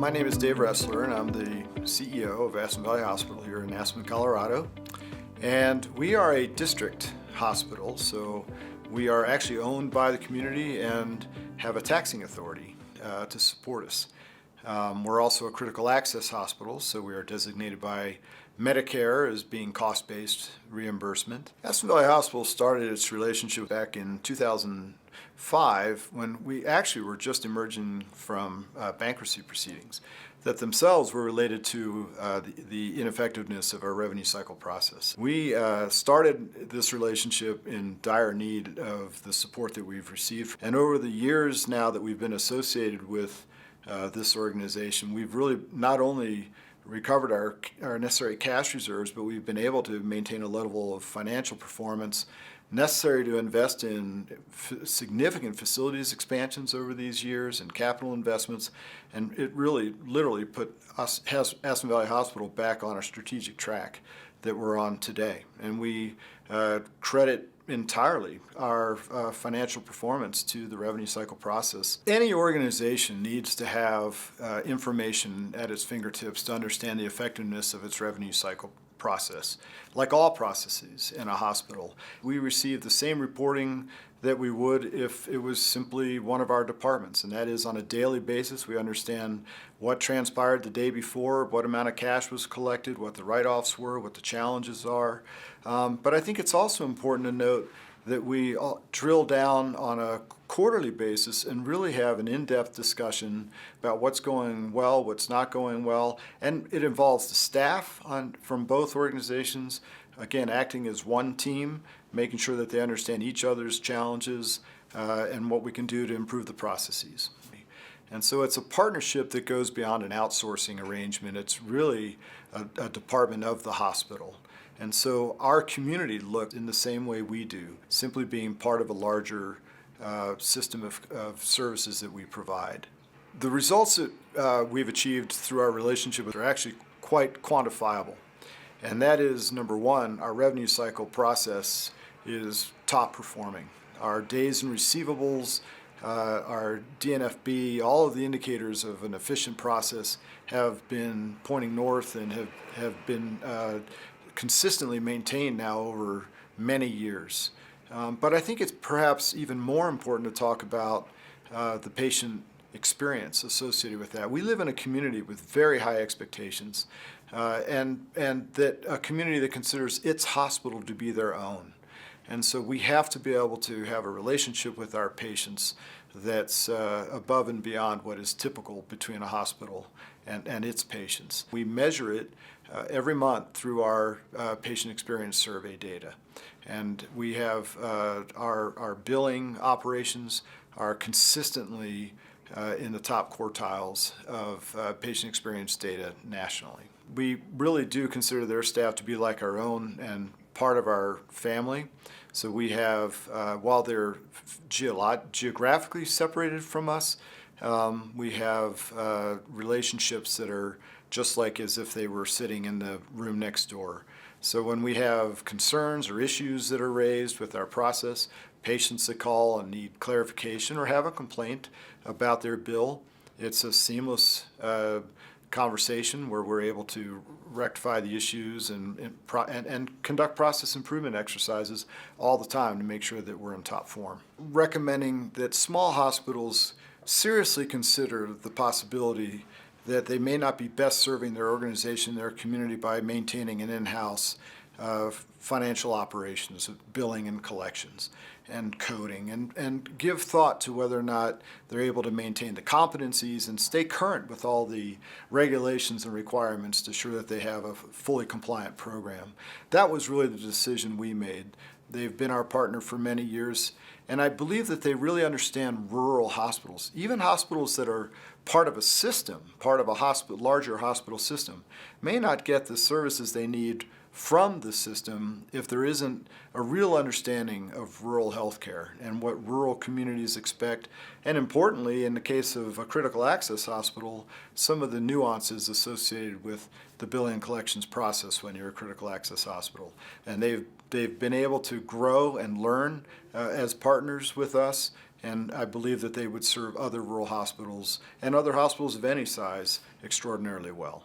My name is David Ressler, and I'm the CEO of Aspen Valley Hospital here in Aspen, Colorado. And we are a district hospital, so we are actually owned by the community and have a taxing authority to support us. We're also a critical access hospital, so we are designated by Medicare as being cost-based reimbursement. Aspen Valley Hospital started its relationship back in 2005 when we actually were just emerging from bankruptcy proceedings that themselves were related to the ineffectiveness of our revenue cycle process. We started this relationship in dire need of the support that we've received. And over the years now that we've been associated with this organization, we've really not only recovered our necessary cash reserves, but we've been able to maintain a level of financial performance necessary to invest in significant facilities expansions over these years and capital investments, and it really literally has Aspen Valley Hospital back on a strategic track that we're on today. And we credit entirely our financial performance to the revenue cycle process. Any organization needs to have information at its fingertips to understand the effectiveness of its revenue cycle process. Like all processes in a hospital, we receive the same reporting that we would if it was simply one of our departments, and that is on a daily basis. We understand what transpired the day before, what amount of cash was collected, what the write-offs were, what the challenges are. But I think it's also important to note that we drill down on a quarterly basis and really have an in-depth discussion about what's going well, what's not going well, and it involves the staff from both organizations, again, acting as one team, making sure that they understand each other's challenges and what we can do to improve the processes. And so it's a partnership that goes beyond an outsourcing arrangement. It's really a department of the hospital. And so our community looked in the same way we do, simply being part of a larger system of services that we provide. The results that we've achieved through our relationship are actually quite quantifiable. And that is, number one, our revenue cycle process is top performing. Our days and receivables, our DNFB, all of the indicators of an efficient process have been pointing north and have been consistently maintained now over many years. But I think it's perhaps even more important to talk about the patient experience associated with that. We live in a community with very high expectations, and that a community that considers its hospital to be their own. And so we have to be able to have a relationship with our patients that's above and beyond what is typical between a hospital and its patients. We measure it every month through our patient experience survey data. And we have our billing operations are consistently in the top quartiles of patient experience data nationally. We really do consider their staff to be like our own and part of our family. So we have, while they're geographically separated from us, we have relationships that are just like as if they were sitting in the room next door. So when we have concerns or issues that are raised with our process, patients that call and need clarification or have a complaint about their bill, it's a seamless conversation where we're able to rectify the issues and conduct process improvement exercises all the time to make sure that we're in top form. Recommending that small hospitals seriously consider the possibility that they may not be best serving their organization, their community, by maintaining an in-house financial operations, billing and collections and coding, and give thought to whether or not they're able to maintain the competencies and stay current with all the regulations and requirements to ensure that they have a fully compliant program. That was really the decision we made. They've been our partner for many years, and I believe that they really understand rural hospitals, even hospitals that are part of a system, part of a larger hospital system, may not get the services they need from the system if there isn't a real understanding of rural healthcare and what rural communities expect, and importantly, in the case of a critical access hospital, some of the nuances associated with the billing and collections process when you're a critical access hospital. And they've been able to grow and learn as partners with us And I believe that they would serve other rural hospitals and other hospitals of any size extraordinarily well.